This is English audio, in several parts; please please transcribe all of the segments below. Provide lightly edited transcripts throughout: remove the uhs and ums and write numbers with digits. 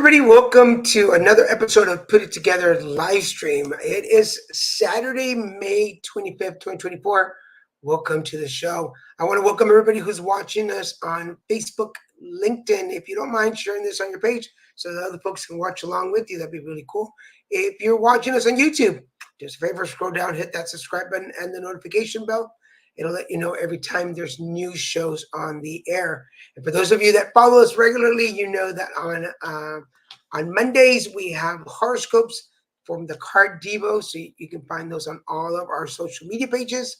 everybody. Welcome to another episode of Put It Together live stream. It is Saturday, May 25th, 2024. Welcome to the show. I want to welcome everybody who's watching us on Facebook, LinkedIn. If you don't mind sharing this on your page so that other folks can watch along with you, that'd be really cool. If you're watching us on YouTube, do us a favor, scroll down, hit that subscribe button and the notification bell. It'll let you know every time there's new shows on the air. And for those of you that follow us regularly, you know that on Mondays we have horoscopes from the Card Devo, so you can find those on all of our social media pages.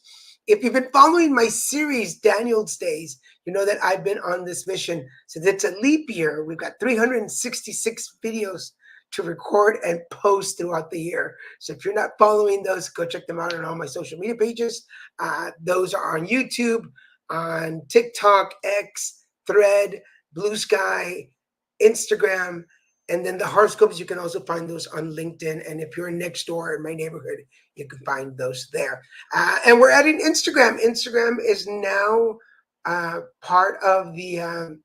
If you've been following my series, Daniel's Days, you know that I've been on this mission. Since it's a leap year, we've got 366 videos to record and post throughout the year. So if you're not following those, go check them out on all my social media pages. Those are on YouTube, on TikTok, X, Thread, Blue Sky, Instagram, and then the horoscopes, you can also find those on LinkedIn. And if you're next door in my neighborhood, you can find those there. And we're adding Instagram. Instagram is now part of the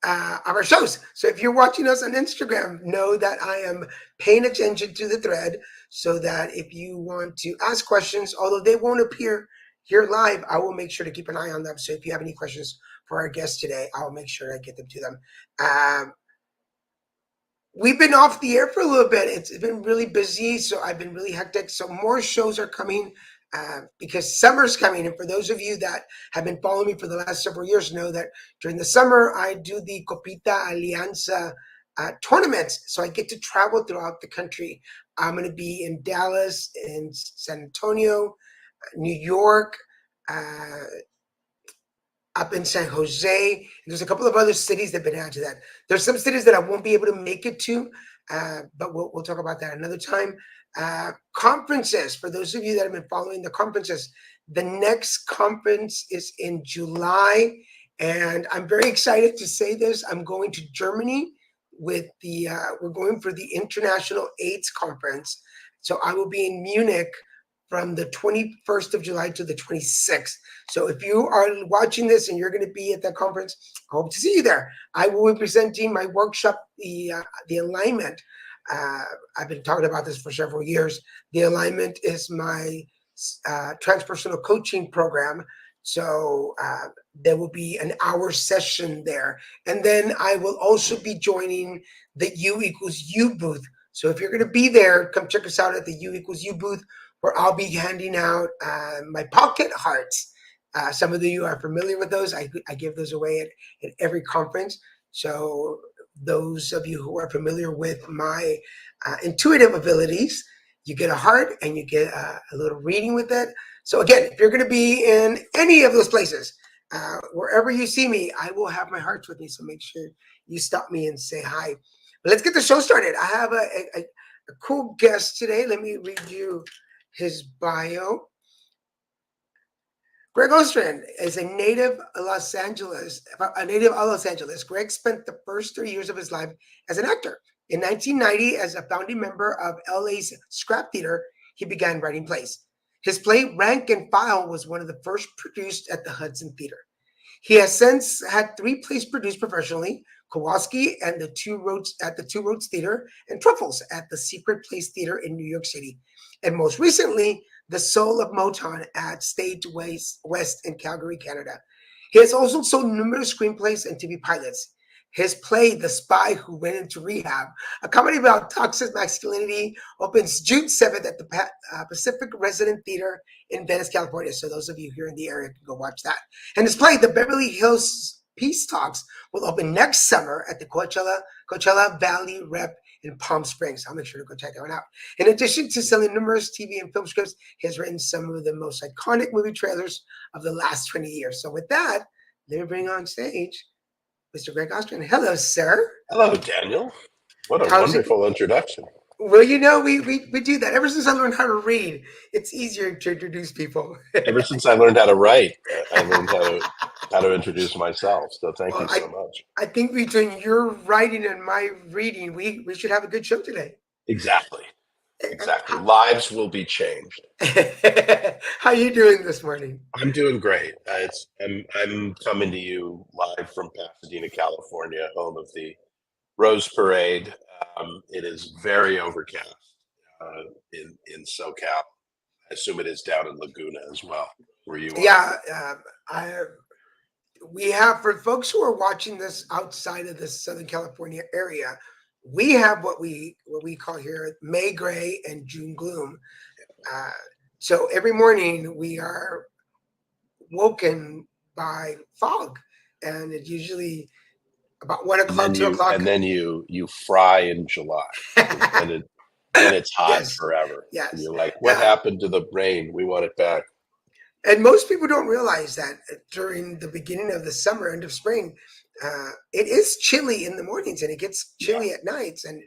our shows. So if you're watching us on Instagram, know that I am paying attention to the thread so that if you want to ask questions, although they won't appear here live, I will make sure to keep an eye on them. So if you have any questions for our guests today, I'll make sure I get them to them. We've been off the air for a little bit. It's been really busy, so I've been really hectic. So more shows are coming because summer's coming. And for those of you that have been following me for the last several years know that during the summer, I do the Copita Alianza tournaments. So I get to travel throughout the country. I'm going to be in Dallas, in San Antonio, New York, up in San Jose. And there's a couple of other cities that have been added to that. There's some cities that I won't be able to make it to, but we'll talk about that another time. Conferences, for those of you that have been following the conferences, the next conference is in July, and I'm very excited to say this. I'm going to Germany with the, we're going for the International AIDS Conference. So I will be in Munich from the 21st of July to the 26th. So if you are watching this and you're going to be at that conference, I hope to see you there. I will be presenting my workshop, the alignment. I've been talking about this for several years. The alignment is my transpersonal coaching program. So there will be an hour session there. And then I will also be joining the U equals U booth. So if you're going to be there, come check us out at the U equals U booth, where I'll be handing out my pocket hearts. Some of you are familiar with those. I give those away at every conference. So those of you who are familiar with my intuitive abilities, you get a heart and you get a little reading with it. So again, if you're going to be in any of those places, wherever you see me, I will have my hearts with me. So make sure you stop me and say hi. But let's get the show started. I have a cool guest today. Let me read you his bio. Gregg Ostrin is a native of Los Angeles. Gregg spent the first 3 years of his life as an actor. In 1990, as a founding member of LA's Scrap Theater, he began writing plays. His play, Rank and File, was one of the first produced at the Hudson Theater. He has since had 3 plays produced professionally: KOWALSKI and the Two Roads Theater, and TRUFFLES at the Secret Place Theater in New York City. And most recently, the SOUL of MOTOWN at Stage West in Calgary, Canada. He has also sold numerous screenplays and TV pilots. His play, The Spy Who Went Into Rehab, a comedy about toxic masculinity, opens June 7th at the Pacific Resident Theater in Venice, California. So those of you here in the area can go watch that. And his play, The Beverly Hills Peace Talks, will open next summer at the Coachella Valley Rep in Palm Springs. I'll make sure to go check that one out. In addition to selling numerous TV and film scripts, he has written some of the most iconic movie trailers of the last 20 years. So with that, let me bring on stage Mr. Gregg Ostrin. Hello, sir. Hello, Daniel. What a wonderful introduction. Well, you know, we do that. Ever since I learned how to read, it's easier to introduce people. Ever since I learned how to write, I learned how to introduce myself. So thank you so much. I think between your writing and my reading, we should have a good show today. Exactly. Exactly. Lives will be changed. How you doing this morning? I'm doing great. I'm coming to you live from Pasadena, California, home of the Rose Parade. It is very overcast in SoCal. I assume it is down in Laguna as well, where you are. Yeah, we have, for folks who are watching this outside of the Southern California area, we have what we call here May gray and June gloom. So every morning we are woken by fog, and it's usually about 1 o'clock, 2 o'clock, and then you fry in July, and it's hot yes, forever. yes. And you're like, what happened to the rain? We want it back. And most people don't realize that during the beginning of the summer, end of spring, it is chilly in the mornings and it gets chilly at nights. And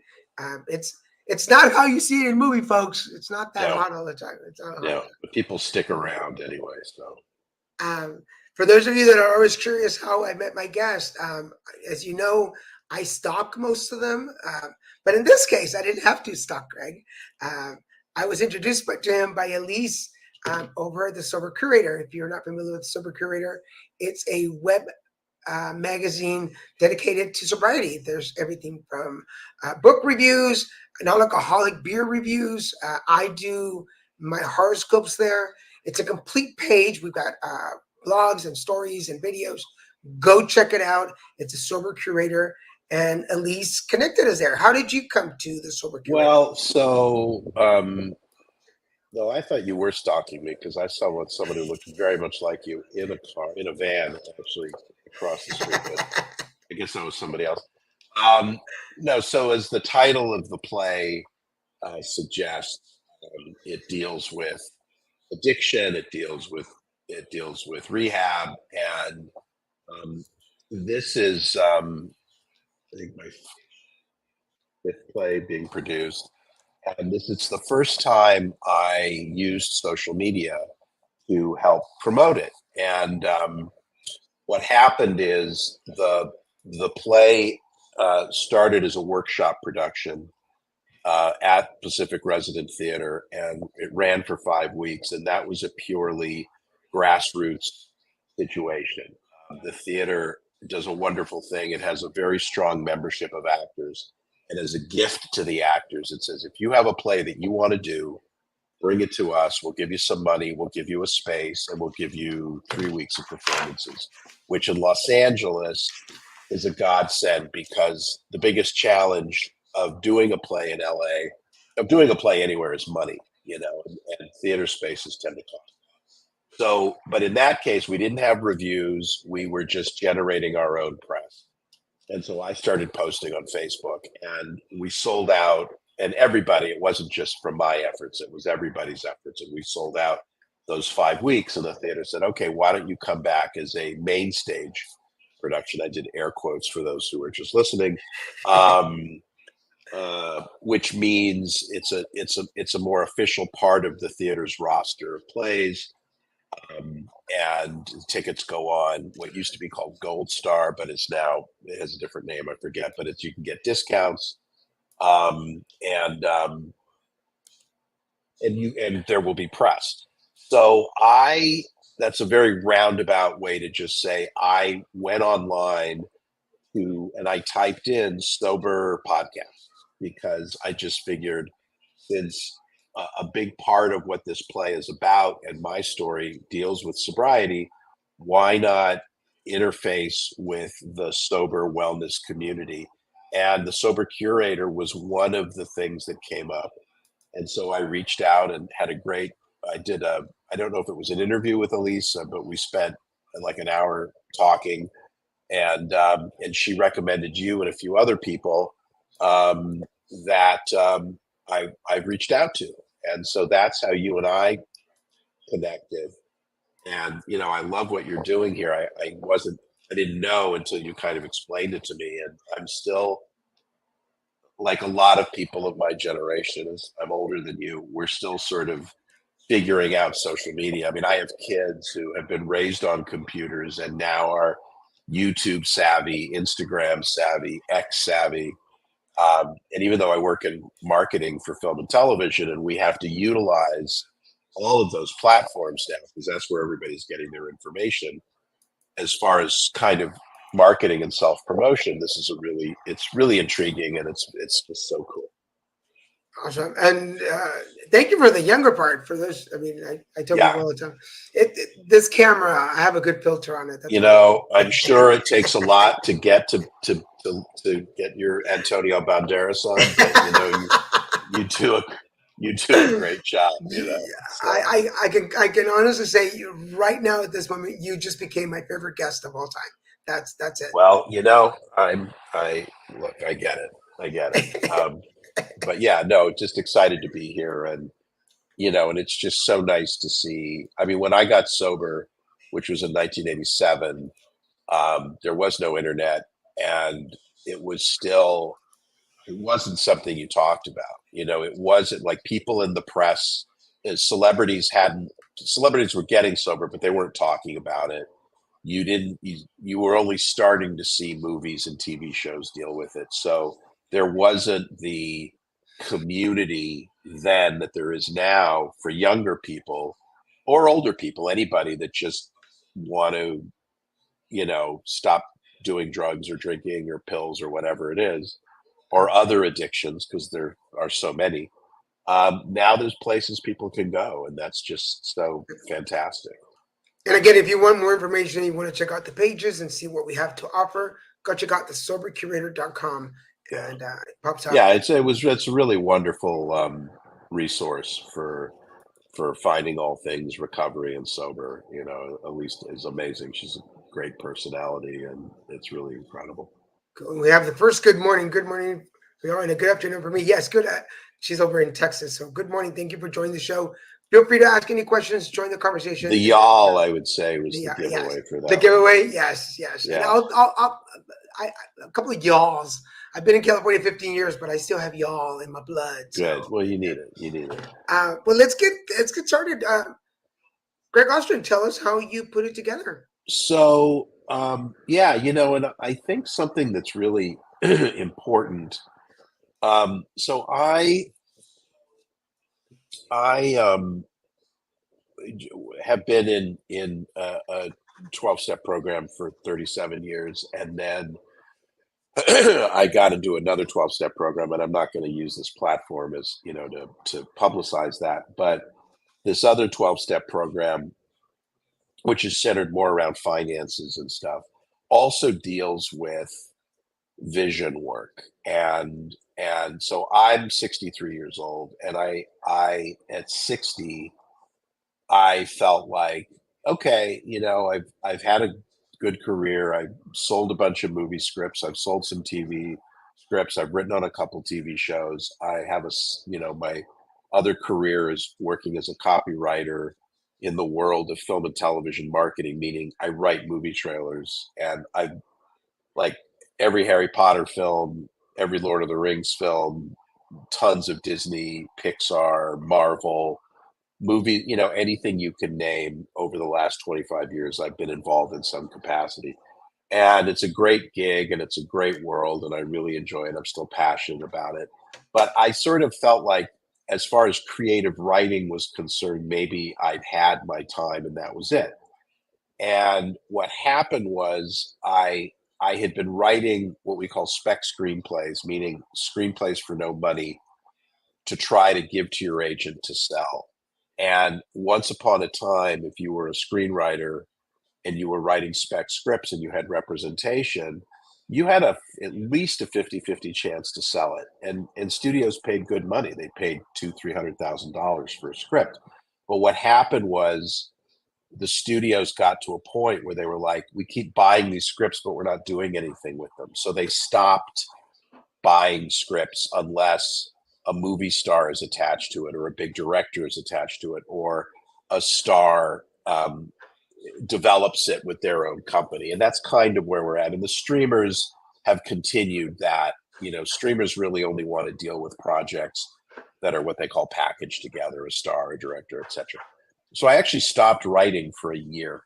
it's not how you see it in movie, folks. It's not that hot all the time. It's not hot. But people stick around anyway. So, for those of you that are always curious how I met my guest, as you know, I stalk most of them. But in this case, I didn't have to stalk Gregg. I was introduced to him by Elise over at the Sober Curator. If you're not familiar with Sober Curator, it's a web magazine dedicated to sobriety. There's everything from book reviews, non-alcoholic beer reviews. I do my horoscopes there. It's a complete page. We've got blogs and stories and videos. Go check it out. It's a Sober Curator. And Elise connected us there. How did you come to the Sober Curator? Well, so no, I thought you were stalking me because I saw somebody who looked very much like you in a van, actually across the street. But I guess that was somebody else. No, so as the title of the play suggests, it deals with addiction. It deals with rehab, and this is I think my fifth play being produced. And it's the first time I used social media to help promote it. And what happened is the play started as a workshop production at Pacific Resident Theater, and it ran for 5 weeks. And that was a purely grassroots situation. The theater does a wonderful thing. It has a very strong membership of actors. And as a gift to the actors, it says, if you have a play that you want to do, bring it to us. We'll give you some money. We'll give you a space, and we'll give you 3 weeks of performances, which in Los Angeles is a godsend, because the biggest challenge of doing a play in LA, of doing a play anywhere, is money, and theater spaces tend to cost. So, but in that case, we didn't have reviews. We were just generating our own press. And so I started posting on Facebook, and we sold out. And everybody, it wasn't just from my efforts, it was everybody's efforts. And we sold out those 5 weeks. And the theater said, okay, why don't you come back as a main stage production? I did air quotes for those who are just listening, which means it's a more official part of the theater's roster of plays. And tickets go on what used to be called Gold Star, but it has a different name, I forget, but you can get discounts, and there will be press. So that's a very roundabout way to just say I went online and I typed in sober podcast, because I just figured, since a big part of what this play is about and my story deals with sobriety, why not interface with the sober wellness community? And the Sober Curator was one of the things that came up. And so I reached out and had I don't know if it was an interview with Elisa, but we spent like an hour talking, and she recommended you and a few other people that I've reached out to. And so that's how you and I connected. And, I love what you're doing here. I didn't know until you kind of explained it to me. And I'm still, like a lot of people of my generation, as I'm older than you, we're still sort of figuring out social media. I mean, I have kids who have been raised on computers and now are YouTube savvy, Instagram savvy, X savvy. And even though I work in marketing for film and television, and we have to utilize all of those platforms now because that's where everybody's getting their information. As far as kind of marketing and self promotion, this is it's really intriguing, and it's just so cool. Awesome. And thank you for the younger part for this. I mean, I tell people all the time, this camera, I have a good filter on it. That's I'm sure it takes a lot to get to get your Antonio Banderas on, but you do a great job. So. I can honestly say right now at this moment, you just became my favorite guest of all time. That's it. Well, I get it. But yeah, no, just excited to be here, and and it's just so nice to see. I mean, when I got sober, which was in 1987, there was no internet, and it wasn't something you talked about. It wasn't like people in the press, celebrities were getting sober, but they weren't talking about it. You were only starting to see movies and TV shows deal with it. So there wasn't the community then that there is now for younger people or older people, anybody that just want to, stop doing drugs or drinking or pills or whatever it is, or other addictions, because there are so many. Now there's places people can go, and that's just so fantastic. And again, if you want more information, you want to check out the pages and see what we have to offer, go check out the sobercurator.com, and it pops up. Yeah, it's a really wonderful resource for finding all things recovery and sober. Elise is amazing. She's a great personality, and it's really incredible. We have the first good morning. Good morning for you, and a good afternoon for me. Yes, good. She's over in Texas, so good morning. Thank you for joining the show. Feel free to ask any questions. Join the conversation. The y'all, I would say, was the giveaway for that. The giveaway, yes. Yeah. And a couple of y'alls. I've been in California 15 years, but I still have y'all in my blood. So. Good. Well, you need it. Well, let's get started. Gregg Ostrin, tell us how you put it together. So, and I think something that's really important. So I have been in a 12-step program for 37 years, and then I got into another 12-step program, and I'm not going to use this platform as to publicize that, but this other 12-step program, which is centered more around finances and stuff, also deals with vision work. And so I'm 63 years old, and I at 60, I felt like, okay, I've had a good career. I've sold a bunch of movie scripts. I've sold some TV scripts. I've written on a couple TV shows. I have my other career is working as a copywriter in the world of film and television marketing, meaning I write movie trailers, and I like every Harry Potter film, every Lord of the Rings film, tons of Disney, Pixar, Marvel movie, anything you can name over the last 25 years, I've been involved in some capacity. And it's a great gig, and it's a great world, and I really enjoy it. I'm still passionate about it. But I sort of felt like, as far as creative writing was concerned, maybe I'd had my time and that was it. And what happened was I had been writing what we call spec screenplays, meaning screenplays for no money, to try to give to your agent to sell. And once upon a time, if you were a screenwriter and you were writing spec scripts and you had representation, you had at least a 50-50 chance to sell it. And studios paid good money. They paid $200,000-$300,000 for a script. But what happened was the studios got to a point where they were like, we keep buying these scripts, but we're not doing anything with them. So they stopped buying scripts unless a movie star is attached to it, or a big director is attached to it, or a star develops it with their own company. And that's kind of where we're at. And the streamers have continued that. Streamers really only want to deal with projects that are what they call packaged together, a star, a director, etc. So I actually stopped writing for a year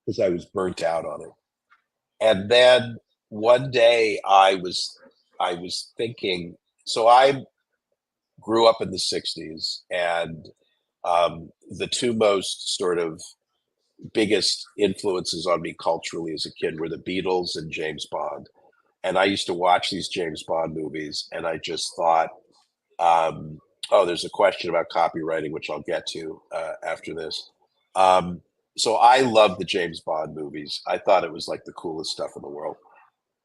because I was burnt out on it. And then one day I was I was thinking, so I grew up in the 60s, and the two most sort of biggest influences on me culturally as a kid were the Beatles and James Bond. And I used to watch these James Bond movies, and I just thought, oh, there's a question about copywriting, which I'll get to after this. Um, so I love the James Bond movies. I thought it was like the coolest stuff in the world.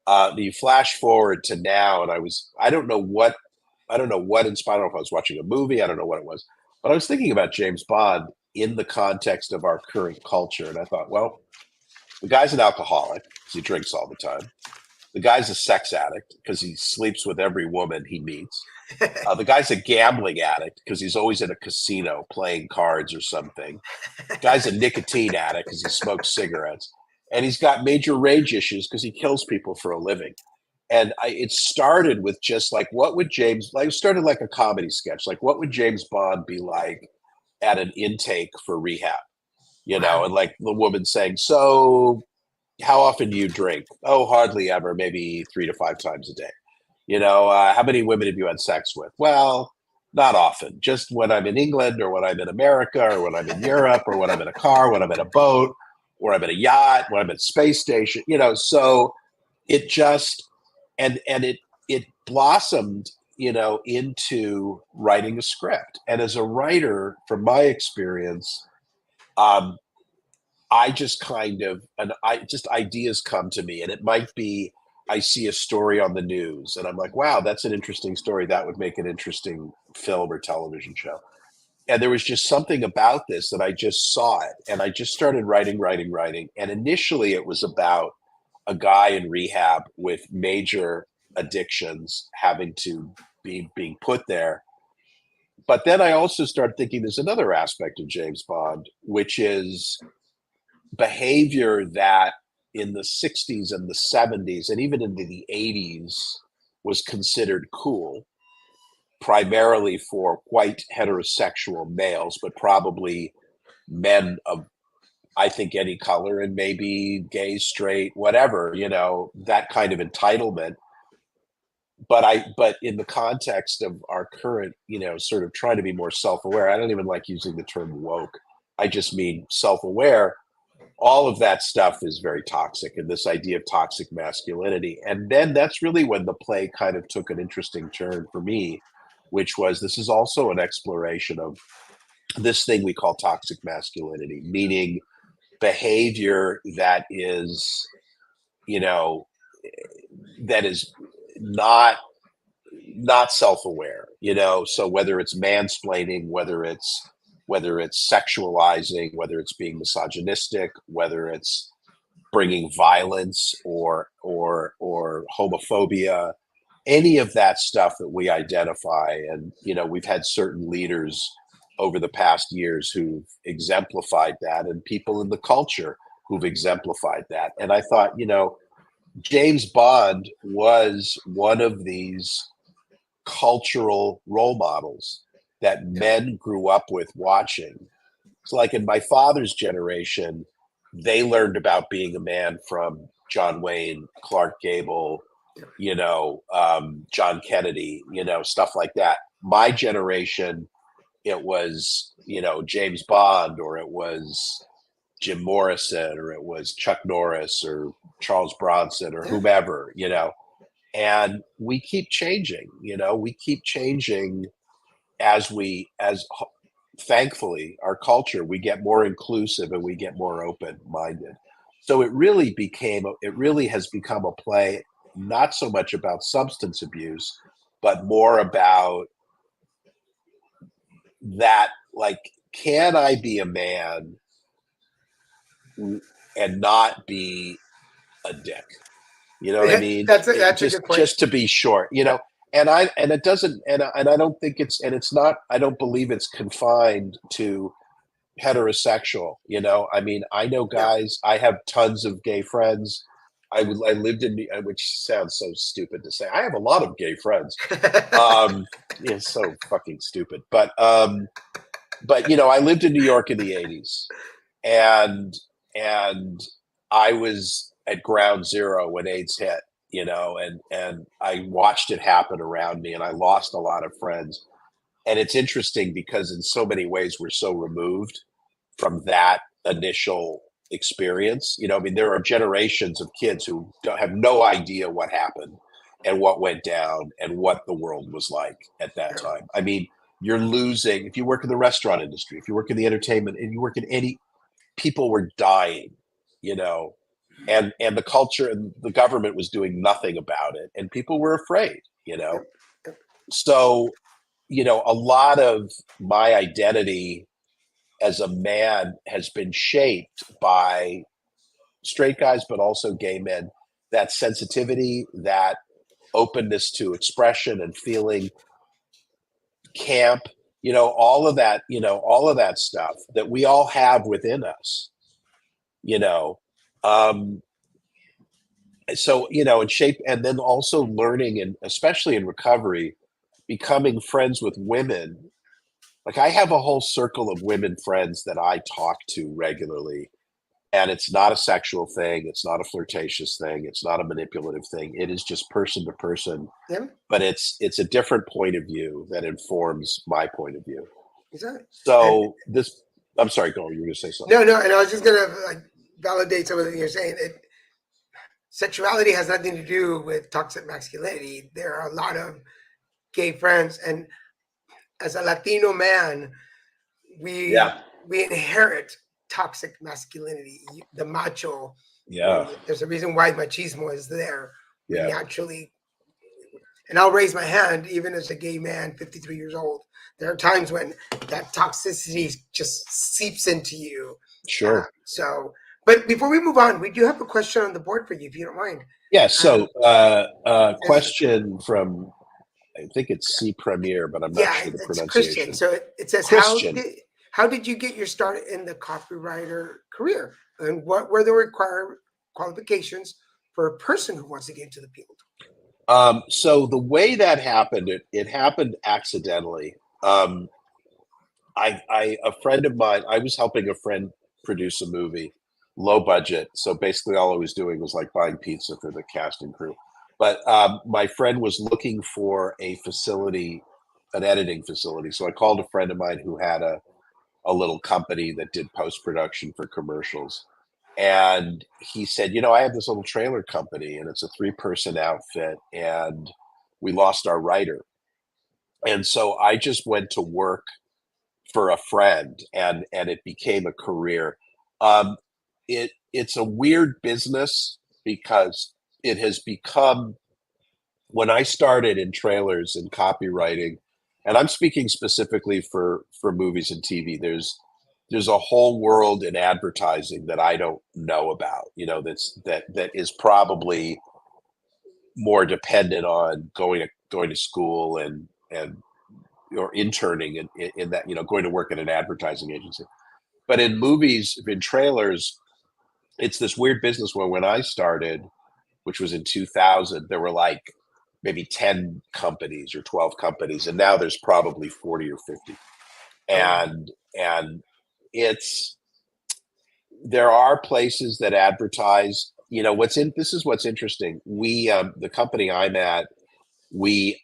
The flash forward to now, and I don't know what inspired. I don't know if I was watching a movie. I don't know what it was, but I was thinking about James Bond in the context of our current culture, and I thought, well, the guy's an alcoholic because he drinks all the time. The guy's a sex addict because he sleeps with every woman he meets. The guy's a gambling addict because he's always in a casino playing cards or something. The guy's a nicotine addict because he smokes cigarettes. And he's got major rage issues because he kills people for a living. And it started with just like, it started like a comedy sketch. Like, what would James Bond be like at an intake for rehab? Wow. And like the woman saying, so how often do you drink? Oh, hardly ever, maybe 3 to 5 times a day. How many women have you had sex with? Well, not often, just when I'm in England or when I'm in America or when I'm in Europe or when I'm in a car, when I'm in a boat, or I'm in a yacht, when I'm at a space station, so it just, and it blossomed, into writing a script. And as a writer, from my experience, I just just ideas come to me, and it might be, I see a story on the news and I'm like, wow, that's an interesting story. That would make an interesting film or television show. And there was just something about this that I just saw it. And I just started writing. And initially it was about a guy in rehab with major addictions having to being put there. But then I also started thinking there's another aspect of James Bond, which is behavior that in the 60s and the 70s and even into the 80s was considered cool, primarily for white heterosexual males, but probably men of, I think, any color, and maybe gay, straight, whatever, that kind of entitlement. But in the context of our current, sort of trying to be more self-aware, I don't even like using the term woke. I just mean self-aware. All of that stuff is very toxic, and this idea of toxic masculinity. And then that's really when the play kind of took an interesting turn for me, which was, this is also an exploration of this thing we call toxic masculinity, meaning behavior that is, that is not self-aware, so whether it's mansplaining, whether it's sexualizing, whether it's being misogynistic, whether it's bringing violence or homophobia, any of that stuff that we identify. And we've had certain leaders over the past years who've exemplified that, and people in the culture who've exemplified that. And I thought, James Bond was one of these cultural role models that men grew up with watching. So like in my father's generation, they learned about being a man from John Wayne, Clark Gable, John Kennedy, stuff like that. My generation, it was, James Bond, or it was Jim Morrison, or it was Chuck Norris or Charles Bronson or whomever, and we keep changing, as thankfully our culture, we get more inclusive and we get more open-minded. So it really has become a play, not so much about substance abuse, but more about that, like, can I be a man and not be a dick? You know what I mean? That's a good point. Just to be short, and it doesn't, and I don't think it's not, I don't believe it's confined to heterosexual. I mean, I know guys, I have tons of gay friends. I lived in, which sounds so stupid to say. I have a lot of gay friends. It's so fucking stupid. But I lived in New York in the 80s, and I was at ground zero when AIDS hit, you know, and I watched it happen around me, and I lost a lot of friends. And it's interesting because in so many ways we're so removed from that initial experience. You know, I mean, there are generations of kids who have no idea what happened and what went down and what the world was like at that Yeah. time. I mean, you're losing, if you work in the restaurant industry, if you work in the entertainment, and you work in any, people were dying, you know, and the culture and the government was doing nothing about it, and people were afraid, you know. Yep. Yep. So, you know, a lot of my identity as a man has been shaped by straight guys, but also gay men. That sensitivity, that openness to expression and feeling, camp, you know, all of that, you know, all of that stuff that we all have within us, you know. Um, so, you know, and shape, and then also learning, and especially in recovery, becoming friends with women. Like, I have a whole circle of women friends that I talk to regularly, and it's not a sexual thing, it's not a flirtatious thing, it's not a manipulative thing. It is just person to person, Yep. but it's a different point of view that informs my point of view. Exactly. And So this, I'm sorry, go. You were going to say something. no, and I was just gonna like validate some of the things you're saying. Sexuality has nothing to do with toxic masculinity. There are a lot of gay friends, and as a Latino man, we Yeah, we inherit toxic masculinity, the macho. yeah, There's a reason why machismo is there. We yeah, naturally, and I'll raise my hand, even as a gay man, 53 years old. There are times when that toxicity just seeps into you. sure. So, but before we move on, we do have a question on the board for you, if you don't mind. Yeah. Um, So, it's, question from, I think it's C Premier, but I'm not yeah, sure the it's Christian. pronunciation. So it says, Christian. how did you get your start in the copywriter career, and what were the required qualifications for a person who wants to get into the field? So the way that happened, it happened accidentally. Um, a friend of mine, I was helping a friend produce a movie, low budget. So basically, all I was doing was like buying pizza for the cast and crew. But my friend was looking for a facility, an editing facility. So I called a friend of mine who had a little company that did post production for commercials. And he said, you know, I have this little trailer company, and it's a 3-person outfit, and we lost our writer. And so I just went to work for a friend, and it became a career. Um, it's a weird business because it has become, when I started in trailers and copywriting, and I'm speaking specifically for movies and TV, there's a whole world in advertising that I don't know about, you know, that is probably more dependent on going to school and or interning in that, you know, going to work at an advertising agency. But in movies, in trailers, it's this weird business where when I started, which was in 2000, there were like maybe 10 companies or 12 companies, and now there's probably 40 or 50. Oh, wow. And it's, there are places that advertise, you know, this is what's interesting. The company I'm at, we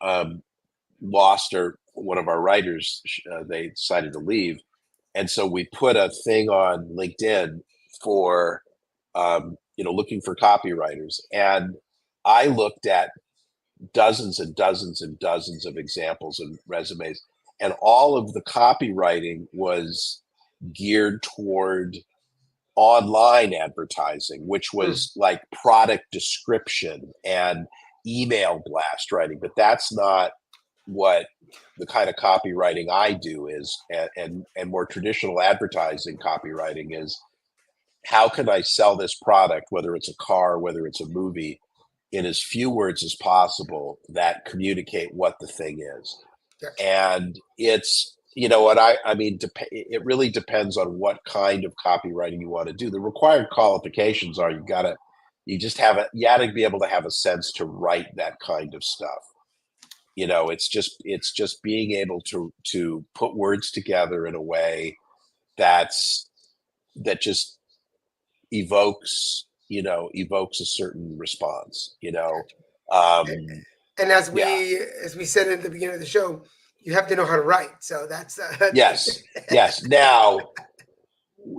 lost one of our writers. They decided to leave, and so we put a thing on LinkedIn for, you know, looking for copywriters. And I looked at dozens and dozens and dozens of examples and resumes, and all of the copywriting was geared toward online advertising, which Hmm. was like product description and email blast writing. But that's not what the kind of copywriting I do is. And more traditional advertising copywriting is, how can I sell this product, whether it's a car, whether it's a movie, in as few words as possible that communicate what the thing is. Gotcha. And it's, you know what, I mean, it really depends on what kind of copywriting you want to do. The required qualifications are, you just have you got to be able to have a sense to write that kind of stuff. You know, it's just being able to put words together in a way that just evokes evokes a certain response, And as yeah. we said at the beginning of the show, you have to know how to write. So that's Yes. Now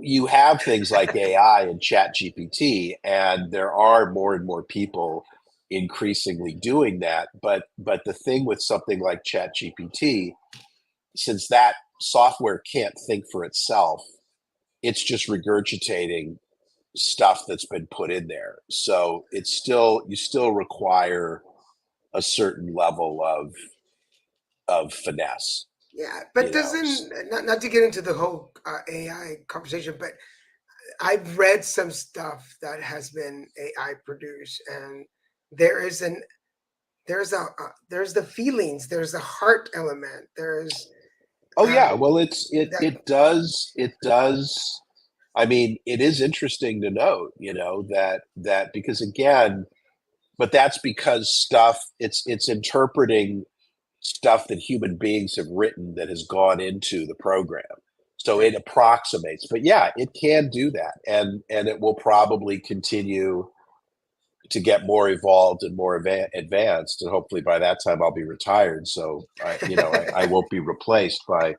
you have things like AI and Chat GPT, and there are more and more people increasingly doing that. But the thing with something like Chat GPT, since that software can't think for itself, it's just regurgitating stuff that's been put in there. So you still require a certain level of finesse. Yeah, but doesn't not to get into the whole AI conversation, but I've read some stuff that has been AI produced, and there is an there's the feelings, there's the heart element, there's Oh yeah, um, well that it does. I mean, it is interesting to note, that because again, but that's because it's interpreting stuff that human beings have written that has gone into the program. So it approximates, but yeah, it can do that, and it will probably continue to get more evolved and more advanced, and hopefully by that time I'll be retired, so I won't be replaced by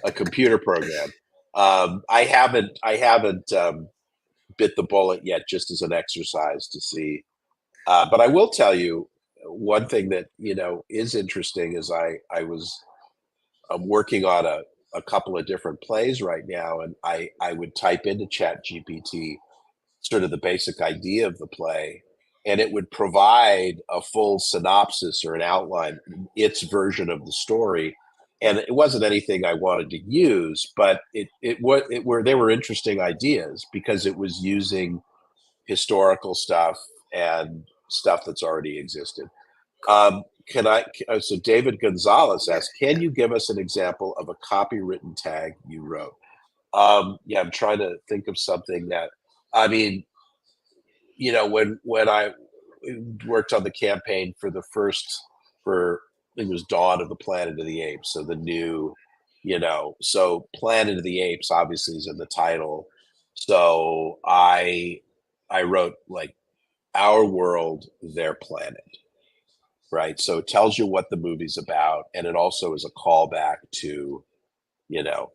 a computer program. I haven't bit the bullet yet, just as an exercise to see. But I will tell you one thing that is interesting is I'm working on a couple of different plays right now, and I would type into Chat GPT sort of the basic idea of the play, and it would provide a full synopsis or an outline, its version of the story. And it wasn't anything I wanted to use, but they were interesting ideas because it was using historical stuff and stuff that's already existed. So David Gonzalez yeah, asks, can you give us an example of a copywritten tag you wrote? Yeah, I'm trying to think of something that, I mean, when I worked on the campaign for I think it was Dawn of the Planet of the Apes, so the new, so Planet of the Apes obviously is in the title. So I wrote like our world, their planet, right? So it tells you what the movie's about, and it also is a callback to, you know,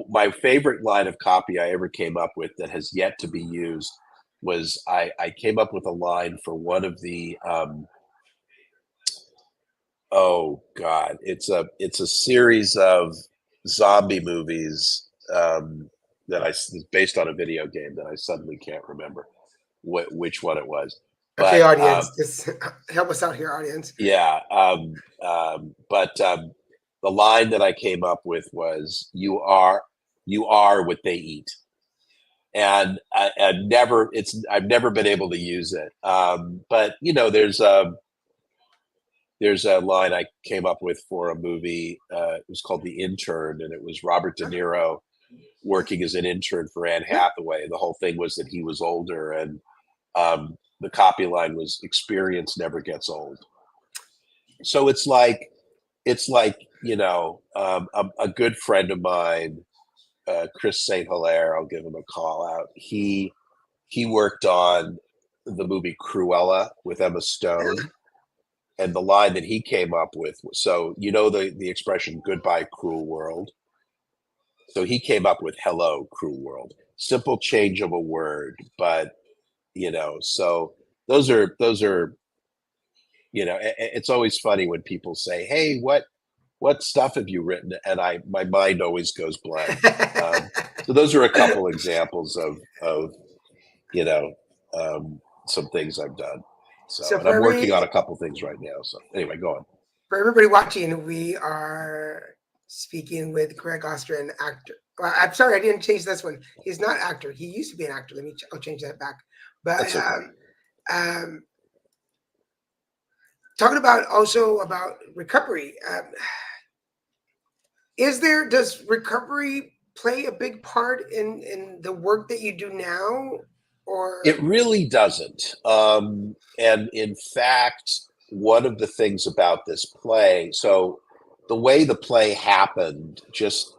my favorite line of copy I ever came up with that has yet to be used was I came up with a line for one of the oh god, it's a series of zombie movies that it's based on a video game that I suddenly can't remember which one it was, okay, but audience, just help us out here, audience. yeah, but the line that I came up with was you are what they eat, and I've never been able to use it. But there's a line I came up with for a movie. It was called The Intern, and it was Robert De Niro working as an intern for Anne Hathaway. The whole thing was that he was older, and the copy line was "Experience never gets old." So it's like a good friend of mine, Chris St. Hilaire. I'll give him a call out. He worked on the movie Cruella with Emma Stone, and the line that he came up with. So the expression "Goodbye, cruel world." So he came up with "Hello, cruel world." Simple change of a word, but so those are it's always funny when people say, "Hey, what stuff have you written?" And my mind always goes blank. So those are a couple examples of you know some things I've done. So, So and I'm working on a couple things right now. So anyway, go on. for everybody watching, we are speaking with Gregg Ostrin, actor. Well, I'm sorry, I didn't change this one. He's not actor. He used to be an actor. I'll change that back. But That's okay. um, talking about also about recovery. Does recovery play a big part in the work that you do now, It or really doesn't. And in fact, one of the things about this play, so the way the play happened, just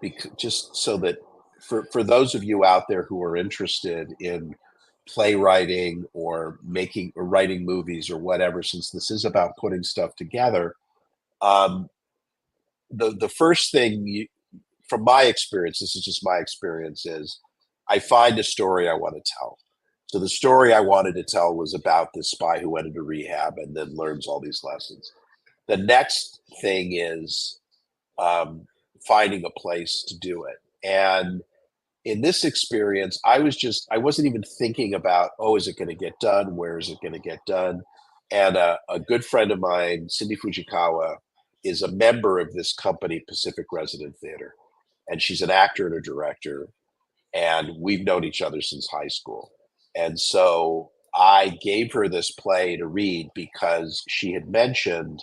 so that for those of you out there who are interested in playwriting or writing movies or whatever, since this is about putting stuff together, um, the first thing from my experience, this is just my experience, is I find a story I want to tell. So the story I wanted to tell was about this spy who went into rehab and then learns all these lessons. The next thing is finding a place to do it. And in this experience, I wasn't even thinking about, oh, is it going to get done? Where is it going to get done? And a good friend of mine, Cindy Fujikawa, is a member of this company, Pacific Resident Theater. And she's an actor and a director. And we've known each other since high school. And so I gave her this play to read because she had mentioned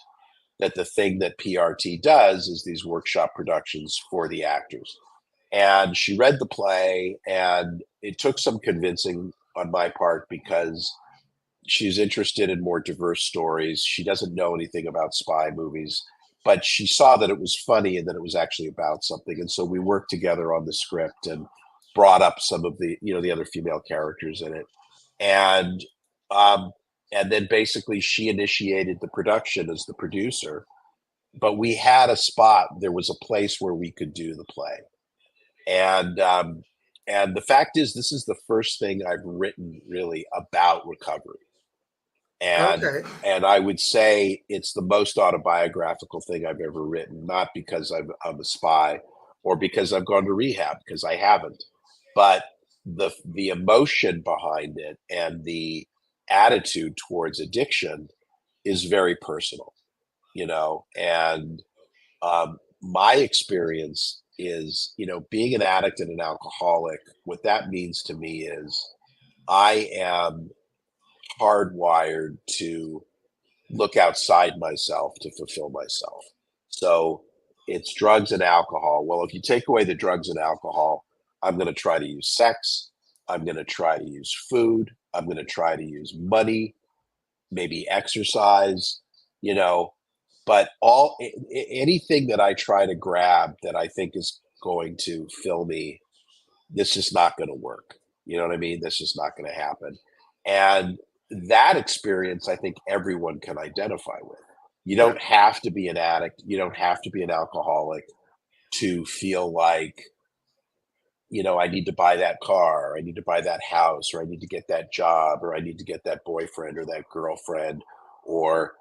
that the thing that PRT does is these workshop productions for the actors. And she read the play, and it took some convincing on my part because she's interested in more diverse stories. She doesn't know anything about spy movies, but she saw that it was funny and that it was actually about something. And so we worked together on the script and brought up some of the, the other female characters in it. And then basically she initiated the production as the producer, but we had a spot, there was a place where we could do the play. And the fact is, this is the first thing I've written really about recovery. Okay. And I would say it's the most autobiographical thing I've ever written, not because I'm a spy or because I've gone to rehab, because I haven't, but the emotion behind it and the attitude towards addiction is very personal, and my experience is, being an addict and an alcoholic, what that means to me is I am hardwired to look outside myself to fulfill myself. So it's drugs and alcohol. Well, if you take away the drugs and alcohol, I'm going to try to use sex. I'm going to try to use food. I'm going to try to use money, maybe exercise, but anything that I try to grab that I think is going to fill me, this is not going to work. You know what I mean? This is not going to happen. And that experience, I think everyone can identify with. You don't have to be an addict. You don't have to be an alcoholic to feel like, I need to buy that car, or I need to buy that house, or I need to get that job, or I need to get that boyfriend or that girlfriend, or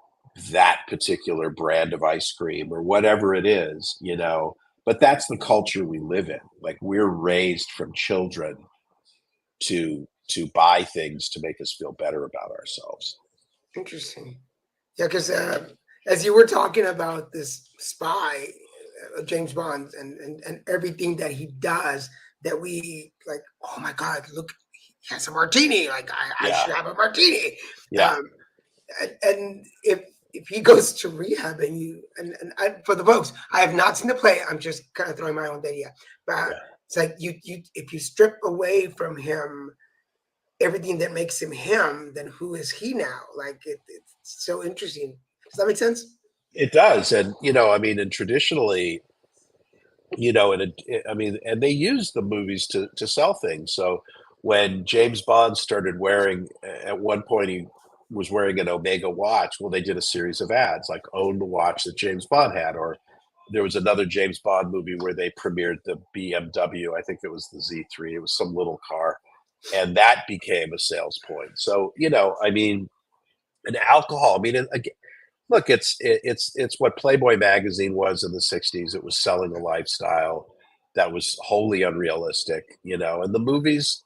that particular brand of ice cream, or whatever it is, But that's the culture we live in. Like, we're raised from children to buy things to make us feel better about ourselves. Interesting. Yeah, because as you were talking about this spy, James Bond, and everything that he does, that we like, oh my God, look, he has a martini. Like, I should have a martini. Yeah. And if he goes to rehab and for the folks, I have not seen the play. I'm just kind of throwing my own idea. But it's like you if you strip away from him everything that makes him, then who is he now? Like, it's so interesting. Does that make sense? It does. And, and traditionally, and they use the movies to sell things. So when James Bond started wearing, at one point he was wearing an Omega watch. Well, they did a series of ads like own the watch that James Bond had, or there was another James Bond movie where they premiered the BMW. I think it was the Z3. It was some little car, and that became a sales point. So, and alcohol. Again, look, it's what Playboy magazine was in the 60s. It was selling a lifestyle that was wholly unrealistic, and the movies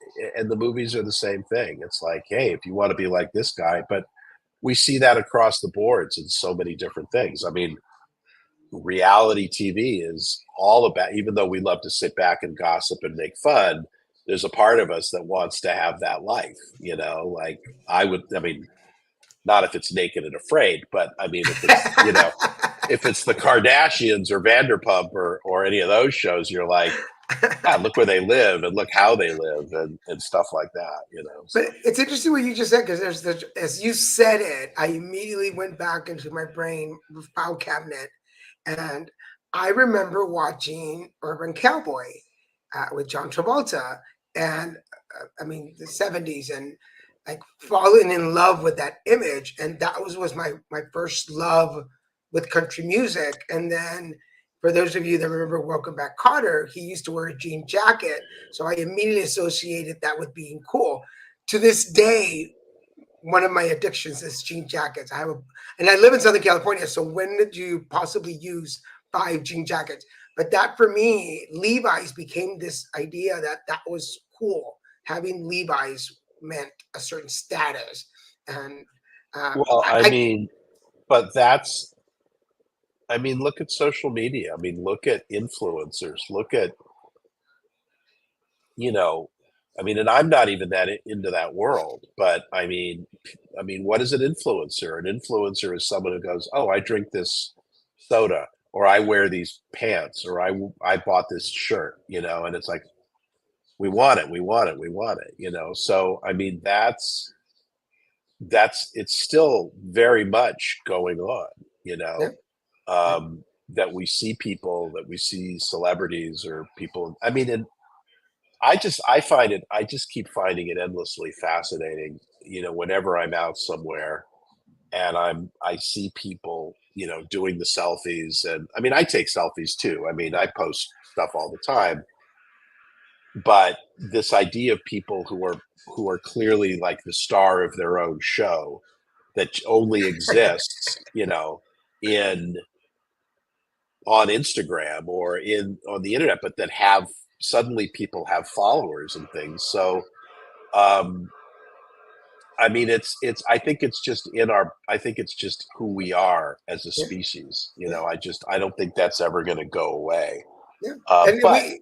are the same thing. It's like, hey, if you want to be like this guy, but we see that across the boards in so many different things. Reality TV is all about, even though we love to sit back and gossip and make fun, there's a part of us that wants to have that life, like not if it's naked and afraid, but if it's, if it's the Kardashians or Vanderpump or any of those shows, you're like, God, look where they live and look how they live and stuff like that, But it's interesting what you just said, because as you said it, I immediately went back into my brain file cabinet, and I remember watching Urban Cowboy with John Travolta, and the 70s, and like fallen in love with that image, and that was my first love with country music. And then for those of you that remember Welcome Back Carter, he used to wear a jean jacket, so I immediately associated that with being cool. To this day, one of my addictions is jean jackets. And I live in Southern California, so when did you possibly use 5 jean jackets? But that for me, Levi's became this idea that that was cool. Having Levi's meant a certain status, and Well, I mean, but that's, I mean, look at social media. I mean, look at influencers. Look at, you know, I mean, and I'm not even that into that world, but I mean, what is an influencer? An influencer is someone who goes, "Oh, I drink this soda, or I wear these pants, or I bought this shirt," you know, and it's like, we want it, we want it, we want it, you know. So, I mean, that's it's still very much going on, you yeah, know. yeah, That we see people, that we see celebrities or people. I mean, and I just keep finding it endlessly fascinating, you know, whenever I'm out somewhere and I see people, you know, doing the selfies. And I mean, I take selfies too. I mean, I post stuff all the time, but this idea of people who are clearly like the star of their own show that only exists, you know, in on Instagram or in on the internet, but that have suddenly people have followers and things. So um I mean, it's I think it's just in our I think it's just who we are as a yeah, species. You yeah, know, I don't think that's ever going to go away. yeah. And But we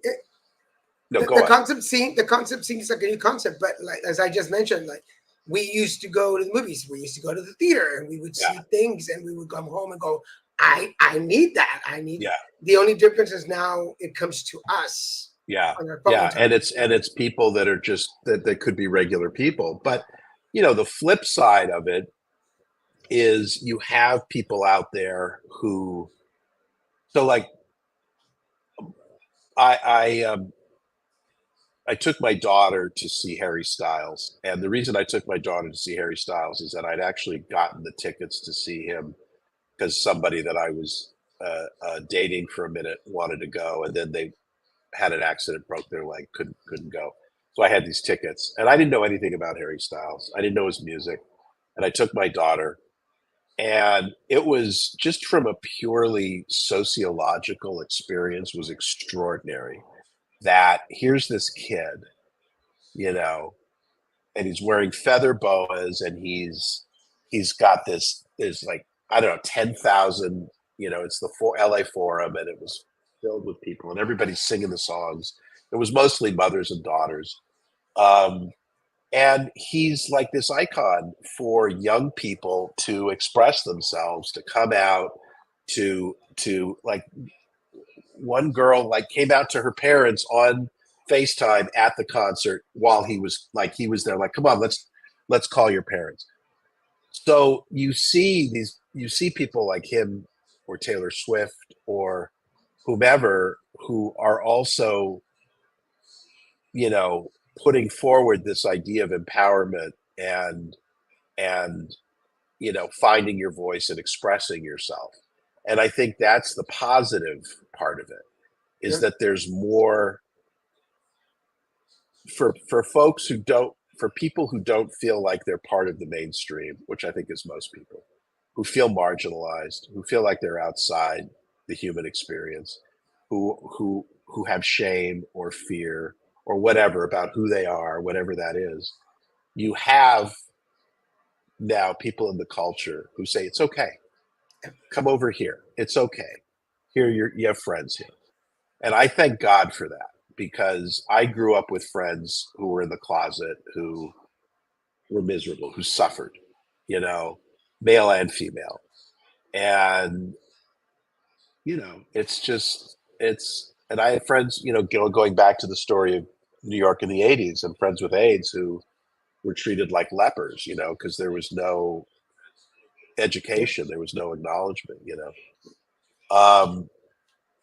no, the go on. concept seems like a new concept, but like as I just mentioned, like we used to go to the movies, we used to go to the theater, and we would Yeah, see things, and we would come home and go, I need that. I need. yeah, The only difference is now it comes to us yeah, on our yeah. phones. On And it's people that are just that could be regular people. But you know, the flip side of it is you have people out there who so like I I um I took my daughter to see Harry Styles, and the reason I took my daughter to see Harry Styles is that I'd actually gotten the tickets to see him because somebody that I was dating for a minute wanted to go, and then they had an accident, broke their leg, couldn't go. So I had these tickets, and I didn't know anything about Harry Styles. I didn't know his music, and I took my daughter, and it was just from a purely sociological experience was extraordinary. That here's this kid, you know, and he's wearing feather boas, and he's got this there's like I don't know 10,000, you know, it's the LA Forum, and it was filled with people, and everybody's singing the songs. It was mostly mothers and daughters, um, and he's like this icon for young people to express themselves, to come out, to like one girl like came out to her parents on FaceTime at the concert while he was there, like, come on, let's call your parents. So you see people like him or Taylor Swift or whomever who are also, you know, putting forward this idea of empowerment and you know, finding your voice and expressing yourself. And I think that's the positive part of it is yeah, that there's more for folks who don't for people who don't feel like they're part of the mainstream, which I think is most people, who feel marginalized, who feel like they're outside the human experience, who have shame or fear or whatever about who they are, whatever that is. You have now people in the culture who say it's okay. Come over here. It's okay. Here you have friends here. And I thank God for that because I grew up with friends who were in the closet who were miserable, who suffered, you know, male and female. And, you know, it's just, and I had friends, you know, going back to the story of New York in the 80s and friends with AIDS who were treated like lepers, you know, because there was no yeah, education, there was no acknowledgement, you know.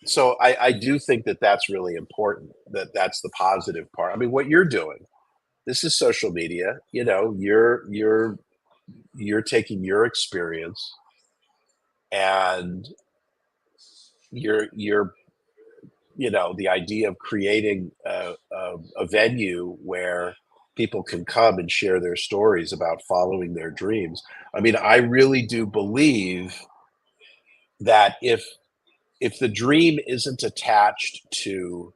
So I do think that that's really important, that that's the positive part. I mean, what you're doing, this is social media. You know, you're taking your experience and you're you know, the idea of creating a venue where people can come and share their stories about following their dreams. I mean, I really do believe that if the dream isn't attached to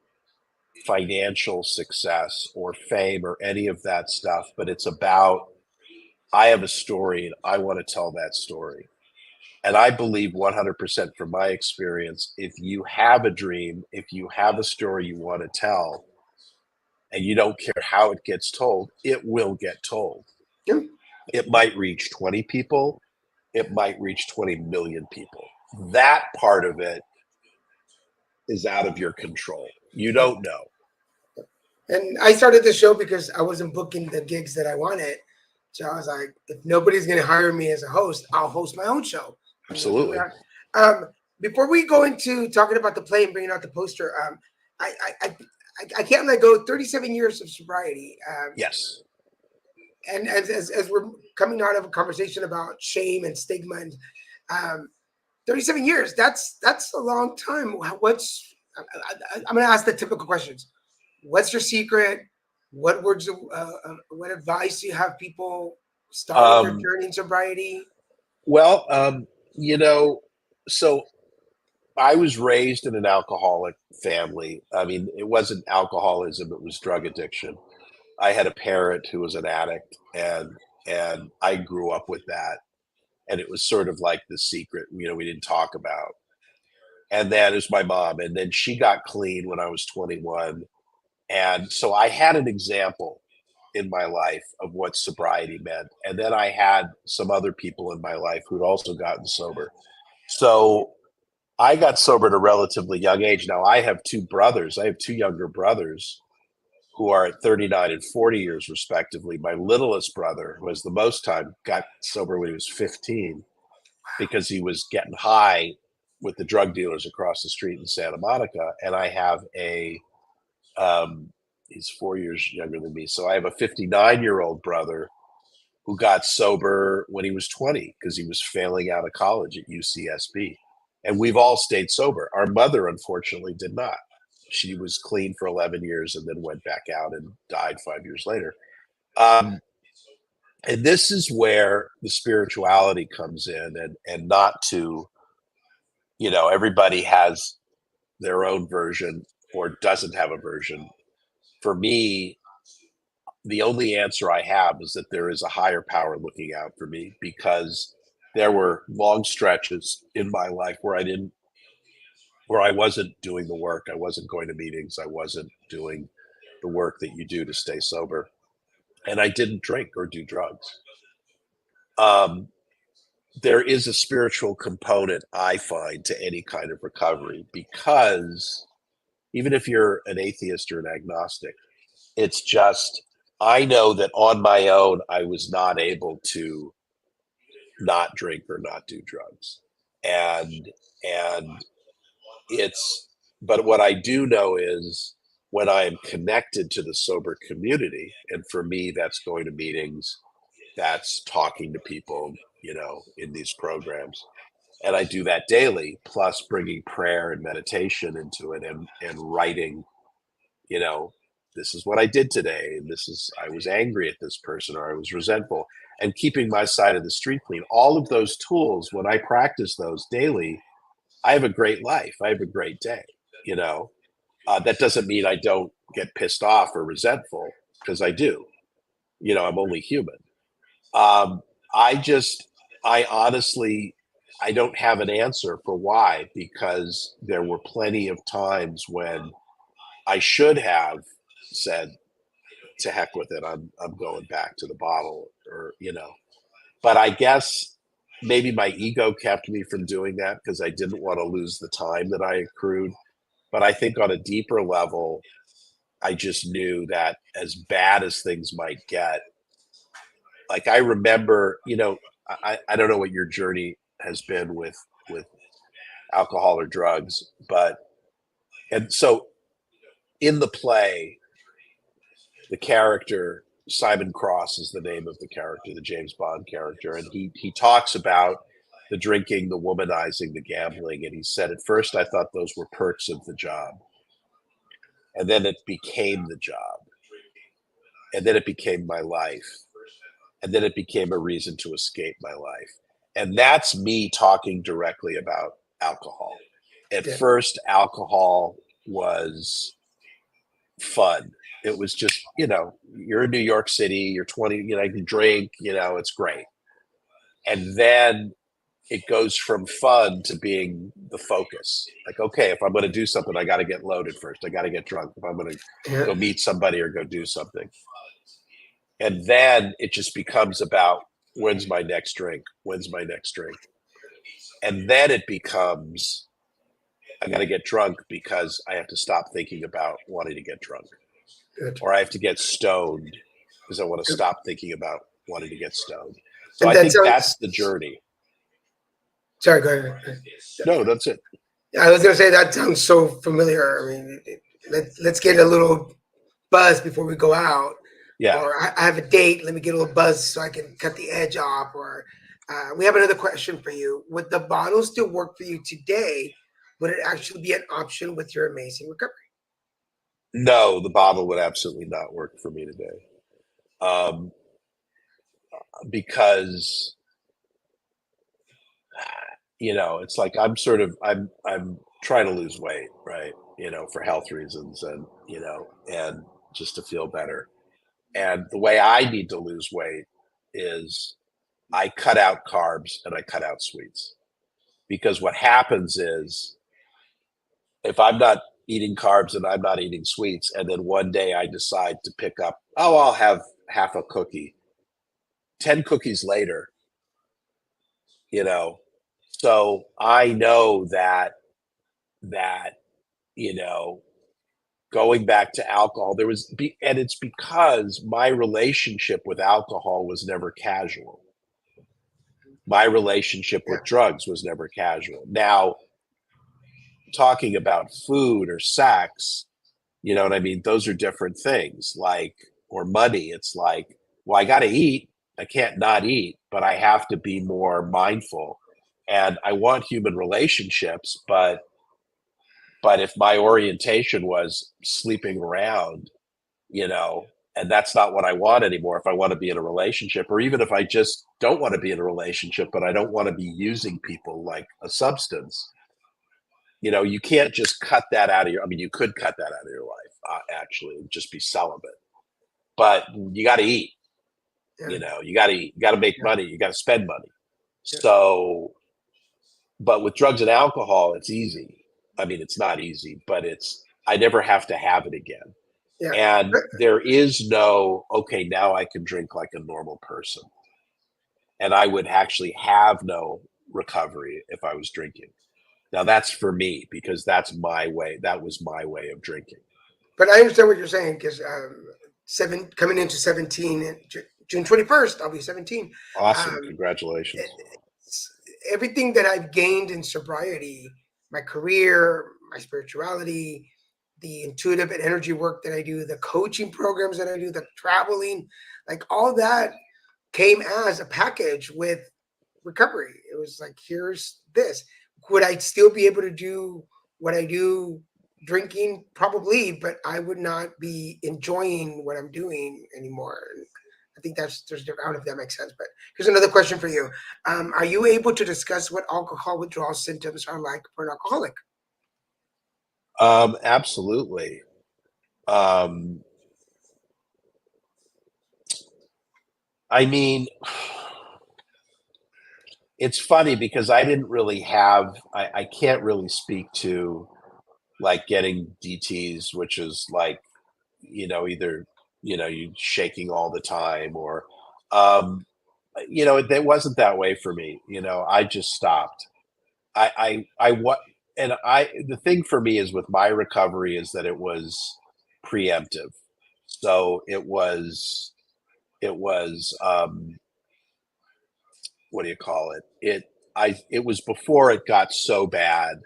financial success or fame or any of that stuff, but it's about, I have a story and I want to tell that story. And I believe 100% from my experience, if you have a dream, if you have a story you want to tell, and you don't care how it gets told, it will get told. Yeah. It might reach 20 people, it might reach 20 million people. That part of it is out of your control. You don't know. And I started the show because I wasn't booking the gigs that I wanted. So I was like, if nobody's going to hire me as a host, I'll host my own show. Absolutely. Before we go into talking about the play and bringing out the poster, I can't let go. 37 years of sobriety. Yes. And as we're coming out of a conversation about shame and stigma, and 37 years, that's a long time. I'm going to ask the typical questions. What's your secret? What words, what advice do you have people starting their journey in sobriety? Well, you know, so I was raised in an alcoholic family. I mean, it wasn't alcoholism, it was drug addiction. I had a parent who was an addict, and I grew up with that. And it was sort of like the secret, you know, we didn't talk about. And then it was my mom, and then she got clean when I was 21. And so I had an example in my life of what sobriety meant. And then I had some other people in my life who'd also gotten sober. So I got sober at a relatively young age. Now I have two brothers. I have two younger brothers who are at 39 and 40 years respectively. My littlest brother, who has the most time, got sober when he was 15 because he was getting high with the drug dealers across the street in Santa Monica. And I have he's 4 years younger than me. So I have a 59-year-old brother who got sober when he was 20 because he was failing out of college at UCSB. And we've all stayed sober. Our mother, unfortunately, did not. She was clean for 11 years and then went back out and died 5 years later. And this is where the spirituality comes in, and not to, you know, everybody has their own version or doesn't have a version. For me, the only answer I have is that there is a higher power looking out for me, because there were long stretches in my life where I wasn't doing the work. I wasn't going to meetings. I wasn't doing the work that you do to stay sober. And I didn't drink or do drugs. There is a spiritual component, I find, to any kind of recovery, because even if you're an atheist or an agnostic, it's just, I know that on my own, I was not able to not drink or not do drugs. And it's, but what I do know is when I am connected to the sober community, and for me, that's going to meetings, that's talking to people, you know, in these programs. And I do that daily, plus bringing prayer and meditation into it, and writing, you know, this is what I did today. And this is, I was angry at this person, or I was resentful, and keeping my side of the street clean. All of those tools, when I practice those daily, I have a great life. I have a great day, you know. That doesn't mean I don't get pissed off or resentful, because I do. You know, I'm only human. Um, I honestly, I don't have an answer for why, because there were plenty of times when I should have said, to heck with it, I'm going back to the bottle, or, you know. But I guess maybe my ego kept me from doing that because I didn't want to lose the time that I accrued. But I think on a deeper level, I just knew that as bad as things might get, like I remember, you know, I don't know what your journey has been with alcohol or drugs, but, and so in the play, the character Simon Cross is the name of the character, the James Bond character, and he talks about the drinking, the womanizing, the gambling, and he said, at first I thought those were perks of the job, and then it became the job, and then it became my life, and then it became a reason to escape my life. And that's me talking directly about alcohol. At Yeah. first, alcohol was fun. It was just, you're in New York City, you're 20, you can drink, it's great. And then it goes from fun to being the focus. Like, okay, if I'm going to do something, I got to get loaded first. I got to get drunk if I'm going to go meet somebody or go do something. And then it just becomes about, when's my next drink? When's my next drink? And then it becomes, I got to get drunk because I have to stop thinking about wanting to get drunk. Good. Or I have to get stoned because I want to stop thinking about wanting to get stoned. So And I think that's the journey. Sorry, go ahead. No, that's it. I was going to say, that sounds so familiar. I mean, let's get a little buzz before we go out. Yeah. Or I have a date. Let me get a little buzz so I can cut the edge off. Or we have another question for you. Would the bottle still work for you today? Would it actually be an option with your amazing recovery? No, the bottle would absolutely not work for me today. Because, it's like I'm trying to lose weight, right? For health reasons and just to feel better. And the way I need to lose weight is I cut out carbs and I cut out sweets. Because what happens is, if I'm not eating carbs and I'm not eating sweets, and then one day I decide to pick up, I'll have half a cookie. 10 cookies later, so I know that, going back to alcohol, and it's because my relationship with alcohol was never casual. My relationship with drugs was never casual. Now, talking about food or sex, you know what I mean? Those are different things, or money. It's like, well, I got to eat. I can't not eat, but I have to be more mindful. And I want human relationships, but if my orientation was sleeping around, and that's not what I want anymore, if I want to be in a relationship, or even if I just don't want to be in a relationship, but I don't want to be using people like a substance, you can't just cut that out of you could cut that out of your life, actually, and just be celibate. But you got to eat. You got to eat. You got to make money. You got to spend money. So, but with drugs and alcohol, it's easy. It's not easy, but I never have to have it again. Yeah. And there is no, okay, now I can drink like a normal person. And I would actually have no recovery if I was drinking. Now that's for me, because that's my way. That was my way of drinking. But I understand what you're saying, because coming into 17, June 21st, I'll be 17. Awesome. Congratulations. Everything that I've gained in sobriety, my career, my spirituality, the intuitive and energy work that I do, the coaching programs that I do, the traveling, like all that came as a package with recovery. It was like, here's this. Would I still be able to do what I do drinking? Probably, but I would not be enjoying what I'm doing anymore. I think there's I don't know if that makes sense, but here's another question for you. Are you able to discuss what alcohol withdrawal symptoms are like for an alcoholic? Absolutely. It's funny because I didn't really I can't really speak to like getting DTs, which is like, either, you shaking all the time or, it wasn't that way for me. I just stopped. The thing for me is with my recovery is that it was preemptive. So it was, what do you call it? It was before it got so bad.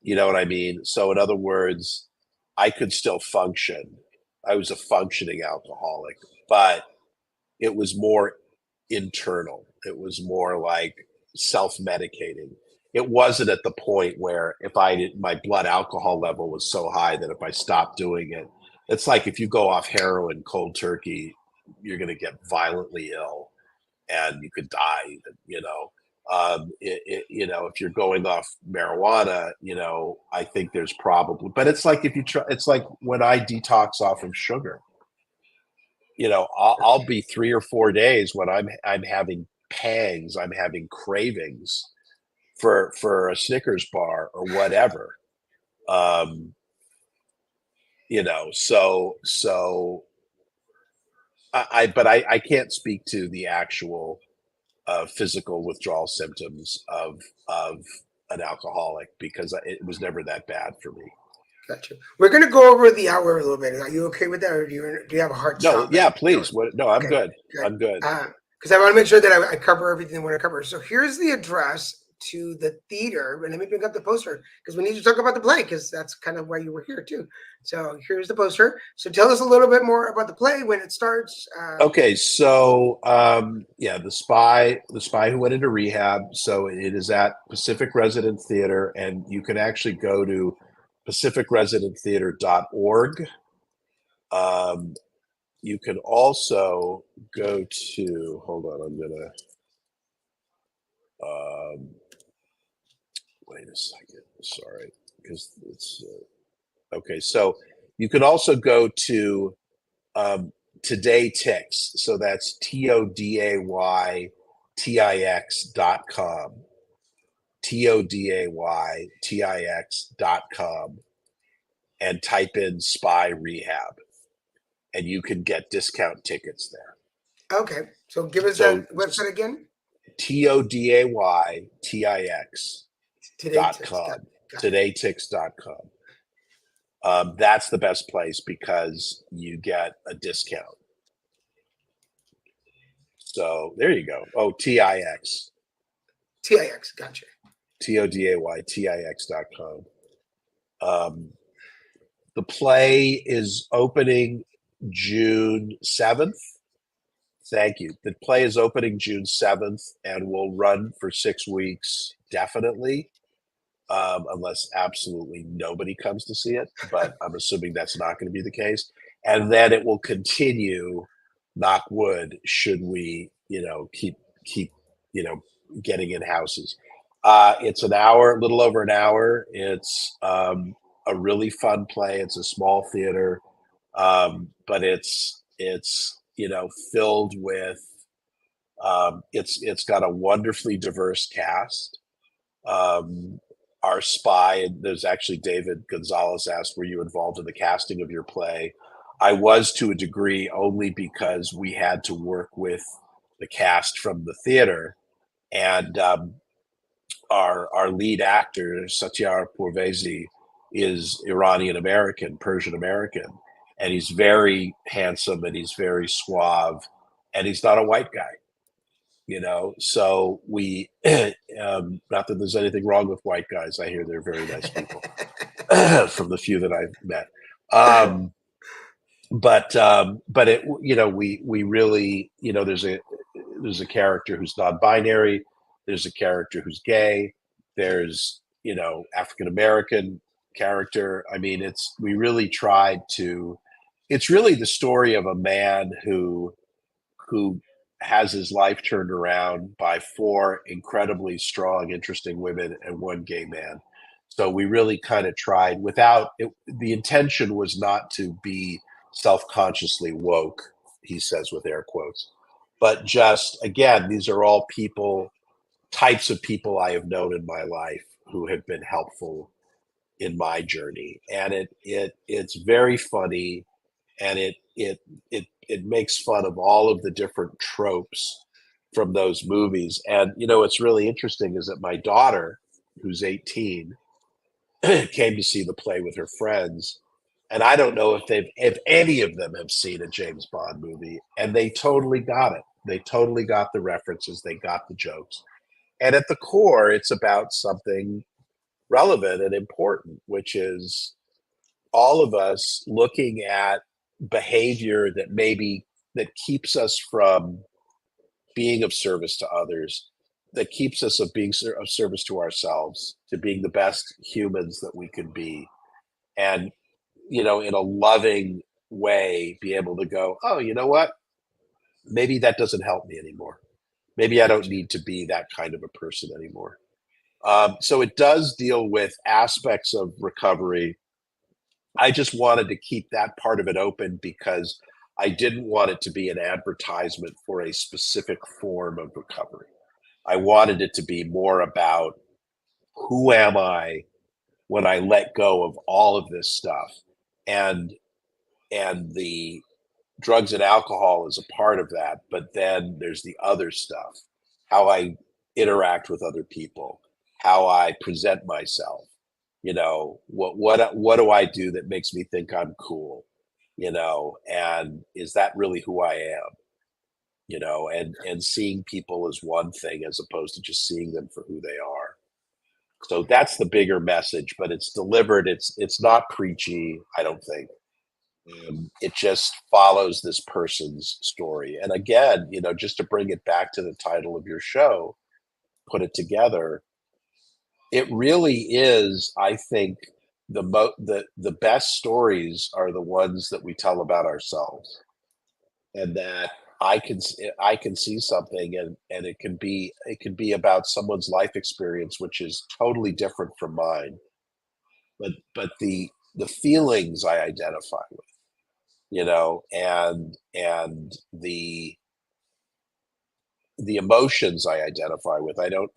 You know what I mean? So in other words, I could still function. I was a functioning alcoholic, but it was more internal. It was more like self-medicating. It wasn't at the point where if I did, my blood alcohol level was so high that if I stopped doing it, it's like if you go off heroin cold turkey, you're going to get violently ill and you could die even, if you're going off marijuana, I think there's probably, but it's like if you try, it's like when I detox off of sugar, I'll be 3 or 4 days when I'm having pangs, I'm having cravings for a Snickers bar or whatever. Um, so but I can't speak to the actual physical withdrawal symptoms of an alcoholic because it was never that bad for me. Gotcha. We're gonna go over the hour a little bit. Are you okay with that, or do you have a hard No, stop? yeah, please. No, I'm Okay, good. good. I'm good. Because I want to make sure that I cover everything I want to cover. So here's the address to the theater, and let me bring up the poster because we need to talk about the play because that's kind of why you were here too. So here's the poster. So tell us a little bit more about the play, when it starts. Okay, so the spy who went into rehab. So it is at Pacific Resident Theater, and you can actually go to pacificresidenttheater.org. You can also go to, hold on, I'm gonna wait a second, sorry, because it's okay. So you can also go to Today Ticks. So that's TODAYTIX.com. TODAYTIX.com, and type in Spy Rehab, and you can get discount tickets there. Okay, so give us So that website again. TODAYTIX.com. TodayTix.com. That's the best place because you get a discount. So there you go. Oh, TIX. TIX, gotcha. TODAYTIX.com. The play is opening June 7th. Thank you. The play is opening June 7th and will run for 6 weeks, definitely, unless absolutely nobody comes to see it. But I'm assuming that's not going to be the case. And then it will continue, knock wood, should we, keep, getting in houses. It's an hour, a little over an hour. It's a really fun play. It's a small theater, but it's filled with. It's got a wonderfully diverse cast. Our spy, and there's actually David Gonzalez asked, "Were you involved in the casting of your play?" I was, to a degree, only because we had to work with the cast from the theater, and our lead actor, Satyar Pourvezi, is Iranian American, Persian American, and he's very handsome and he's very suave, and he's not a white guy, So we, not that there's anything wrong with white guys. I hear they're very nice people from the few that I've met. But it, we really, there's a character who's non-binary. There's a character who's gay. There's, African American character. I mean, we really tried to. It's really the story of a man who has his life turned around by 4 incredibly strong, interesting women and 1 gay man. So we really kind of tried without it. The intention was not to be self-consciously woke, he says with air quotes, but just, again, these are all types of people I have known in my life who have been helpful in my journey. And it's very funny, and it makes fun of all of the different tropes from those movies. And what's really interesting is that my daughter, who's 18, came to see the play with her friends, and I don't know if any of them have seen a James Bond movie, and they totally got it. They totally got the references, they got the jokes. And at the core, it's about something relevant and important, which is all of us looking at behavior that keeps us from being of service to others, that keeps us of being of service to ourselves, to being the best humans that we could be. And, in a loving way, be able to go, oh, you know what? Maybe that doesn't help me anymore. Maybe I don't need to be that kind of a person anymore. So it does deal with aspects of recovery. I just wanted to keep that part of it open because I didn't want it to be an advertisement for a specific form of recovery. I wanted it to be more about who am I when I let go of all of this stuff, and the drugs and alcohol is a part of that, but then there's the other stuff, how I interact with other people, how I present myself, what do I do that makes me think I'm cool, and is that really who I am, and seeing people as one thing as opposed to just seeing them for who they are. So that's the bigger message, but it's delivered. It's not preachy, I don't think. It just follows this person's story. And again, just to bring it back to the title of your show, put it together, it really is, I think, the best stories are the ones that we tell about ourselves, and that I can see something, and it can be about someone's life experience, which is totally different from mine, but the feelings I identify with, and the emotions I identify with. I don't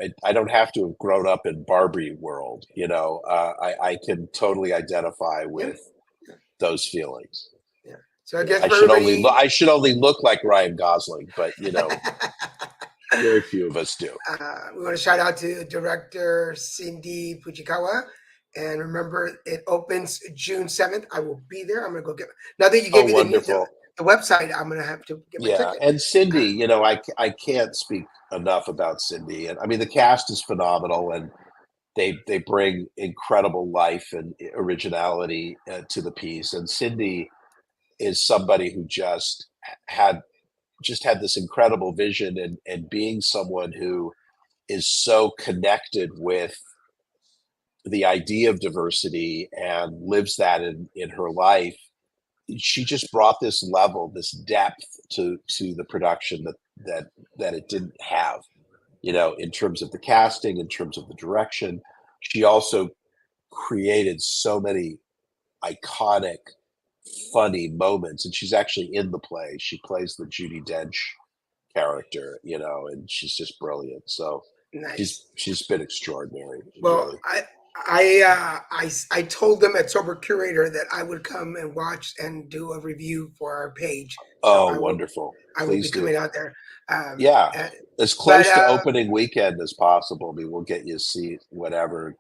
have to have grown up in Barbie world, I can totally identify with those feelings. Yeah. So I guess I should only look like Ryan Gosling, but very few of us do. We want to shout out to director Cindy Fujikawa. And remember, it opens June 7th. I will be there. I'm going to go get. Now that you gave me the website, I'm going to have to get my ticket. And Cindy, I can't speak enough about Cindy. And I mean, the cast is phenomenal, and they bring incredible life and originality to the piece. And Cindy is somebody who just had this incredible vision, and being someone who is so connected with the idea of diversity and lives that in her life. She just brought this level, this depth to the production that it didn't have, in terms of the casting, in terms of the direction. She also created so many iconic, funny moments, and she's actually in the play. She plays the Judi Dench character, and she's just brilliant. So nice. she's been extraordinary. Well, really. I told them at Sober Curator that I would come and watch and do a review for our page. So wonderful! I will be coming out there. As close to opening weekend as possible. I mean, we'll get you a seat, whatever,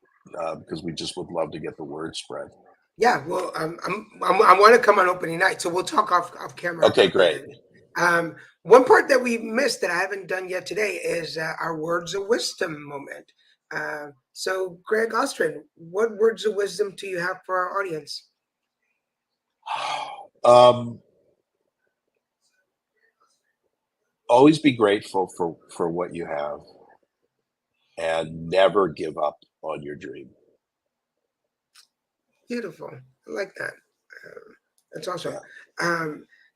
because we just would love to get the word spread. Yeah, well, I want to come on opening night, so we'll talk off camera. Okay, great. One part that we missed that I haven't done yet today is our words of wisdom moment. So, Gregg Ostrin, what words of wisdom do you have for our audience? Always be grateful for what you have, and never give up on your dream. Beautiful. I like that. That's awesome.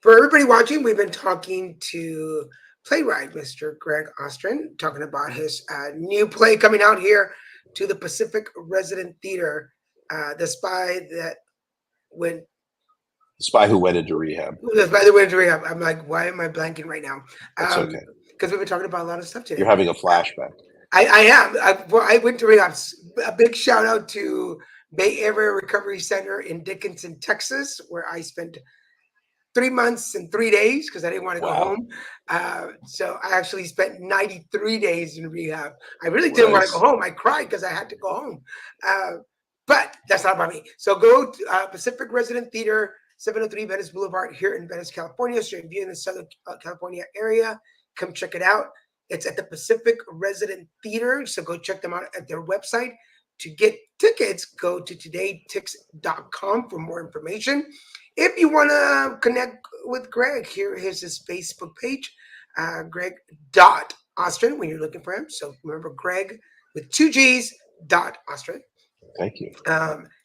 For everybody watching, we've been talking to Playwright, Mr. Gregg Ostrin, talking about his new play coming out here to the Pacific Resident Theater, The Spy Who Went into Rehab. The Spy That Went into Rehab. I'm like, why am I blanking right now? That's okay. Because we've been talking about a lot of stuff today. You're having a flashback. I am. I went to rehab. A big shout out to Bay Area Recovery Center in Dickinson, Texas, where I spent 3 months and 3 days because I didn't want to go home. So I actually spent 93 days in rehab. I really didn't want to go home. I cried because I had to go home. But that's not about me. So go to Pacific Resident Theater, 703 Venice Boulevard here in Venice, California. So if you're in the Southern California area, come check it out. It's at the Pacific Resident Theater. So go check them out at their website. to get tickets, go to todaytix.com for more information. If you want to connect with Gregg, here is his Facebook page, Gregg.Ostrin when you're looking for him. So remember, Gregg with 2 G's, Ostrin. Thank you.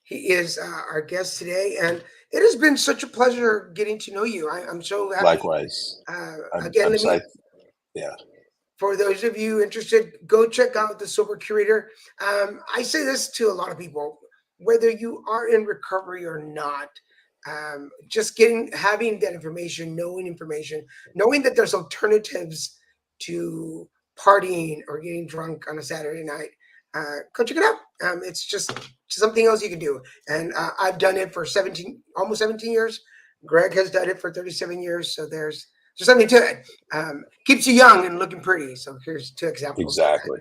He is our guest today, and it has been such a pleasure getting to know you. I'm so happy. Likewise. Again, for those of you interested, go check out the Sober Curator. I say this to a lot of people, whether you are in recovery or not, just having that information, knowing that there's alternatives to partying or getting drunk on a Saturday night. Go check it out. It's just something else you can do. And I've done it for almost 17 years. Gregg has done it for 37 years. So there's something to it. Keeps you young and looking pretty. So here's 2 examples. Exactly.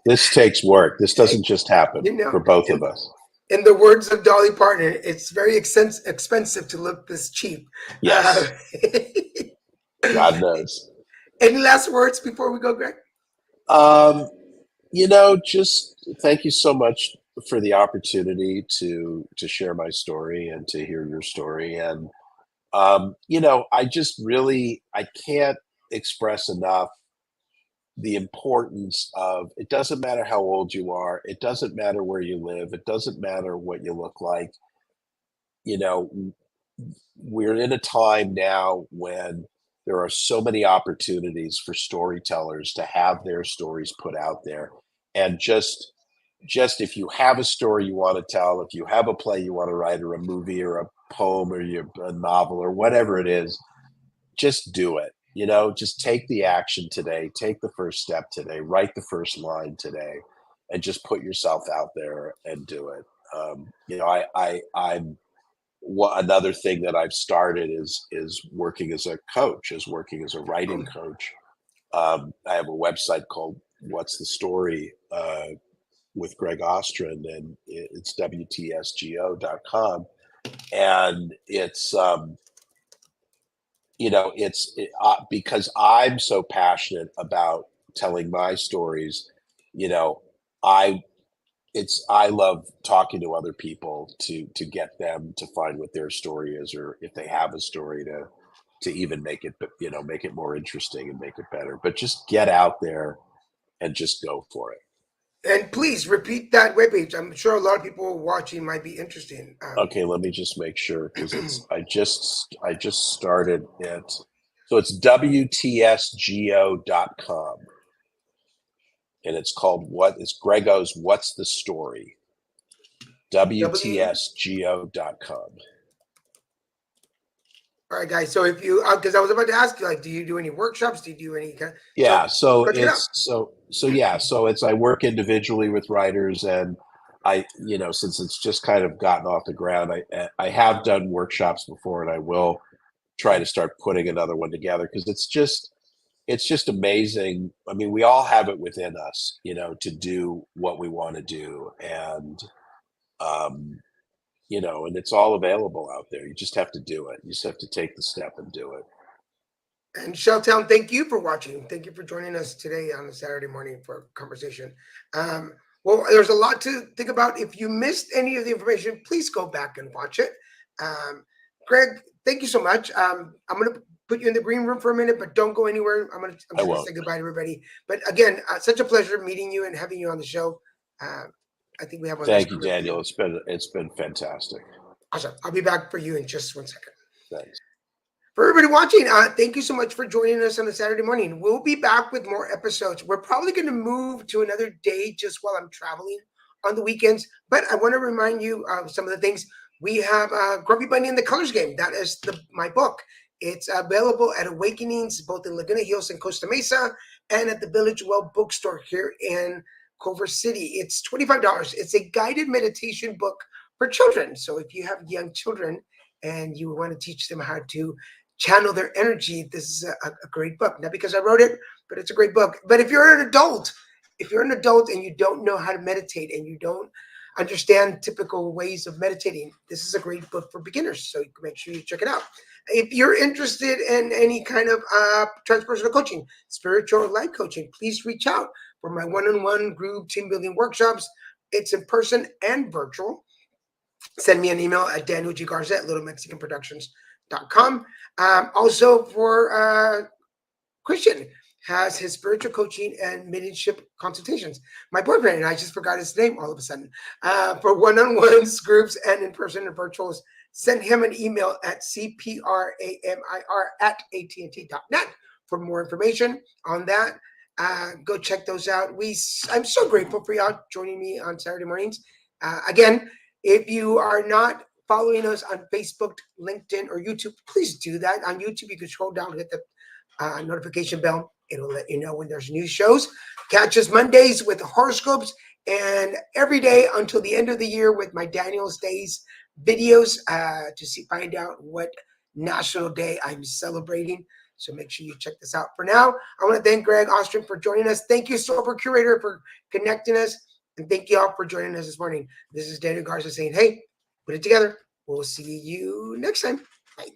This takes work. This doesn't just happen for both of us. In the words of Dolly Parton, it's very expensive to look this cheap. Yes. God knows. Any last words before we go, Gregg? Just thank you so much for the opportunity to share my story and to hear your story. And, I can't express enough the importance of, it doesn't matter how old you are. It doesn't matter where you live. It doesn't matter what you look like. We're in a time now when there are so many opportunities for storytellers to have their stories put out there. And just if you have a story you want to tell, if you have a play you want to write, or a movie or a poem or a novel or whatever it is, just do it. Just take the action today, take the first step today, write the first line today, and just put yourself out there and do it. Another thing that I've started is working as a coach, working as a writing coach. I have a website called What's the Story with Gregg Ostrin, and it's WTSGO.com. And it's, because I'm so passionate about telling my stories, I love talking to other people to get them to find what their story is, or if they have a story to even make it more interesting and make it better. But just get out there and just go for it. And please repeat that webpage. I'm sure a lot of people watching might be interested. Okay, let me just make sure, because I just started it. So it's WTSGO.com. And it's called Greggo's What's the Story? WTSGO.com. All right, guys. So if you, because I was about to ask you, do you do any workshops? Do you do any kind? So I work individually with writers, and since it's just kind of gotten off the ground, I have done workshops before, and I will try to start putting another one together, because it's just amazing. I mean, we all have it within us, to do what we want to do, and and it's all available out there. You just have to do it. You just have to take the step and do it. And Shelltown, thank you for watching. Thank you for joining us today on a Saturday morning for a conversation. Well, there's a lot to think about. If you missed any of the information, please go back and watch it. Gregg, thank you so much. I'm going to put you in the green room for a minute, but don't go anywhere. I'm just going to say goodbye to everybody. But again, such a pleasure meeting you and having you on the show. I think we have one. Thank you, Daniel. It's been fantastic. Awesome. I'll be back for you in just 1 second. Thanks. For everybody watching, thank you so much for joining us on a Saturday morning. We'll be back with more episodes. We're probably going to move to another day just while I'm traveling on the weekends. But I want to remind you of some of the things. We have Grumpy Bunny and the Colors Game. That is my book. It's available at Awakenings, both in Laguna Hills and Costa Mesa, and at the Village Well bookstore here in Culver City. It's $25. It's a guided meditation book for children. So if you have young children and you want to teach them how to channel their energy, this is a great book. Not because I wrote it, but it's a great book. But if you're an adult and you don't know how to meditate and you don't understand typical ways of meditating, this is a great book for beginners. So you can make sure you check it out. If you're interested in any kind of transpersonal coaching, spiritual or life coaching, please reach out for my one-on-one group team building workshops. It's in person and virtual. Send me an email at danielggarza@littlemexicanproductions.com. Also for Christian has his spiritual coaching and mediumship consultations. My boyfriend and I just forgot his name all of a sudden. For one-on-ones, groups, and in-person and virtuals, send him an email at cpramir@att.net for more information on that. Go check those out. I'm so grateful for y'all joining me on Saturday mornings. Again, if you are not following us on Facebook, LinkedIn, or YouTube, please do that. On YouTube, you can scroll down and hit the notification bell. It'll let you know when there's new shows. Catch us Mondays with horoscopes, and every day until the end of the year with my Daniel's Days videos to find out what national day I'm celebrating. So make sure you check this out. For now, I want to thank Gregg Ostrin for joining us. Thank you, Sober Curator, for connecting us. And thank you all for joining us this morning. This is Daniel Garza saying, hey, put it together. We'll see you next time. Bye.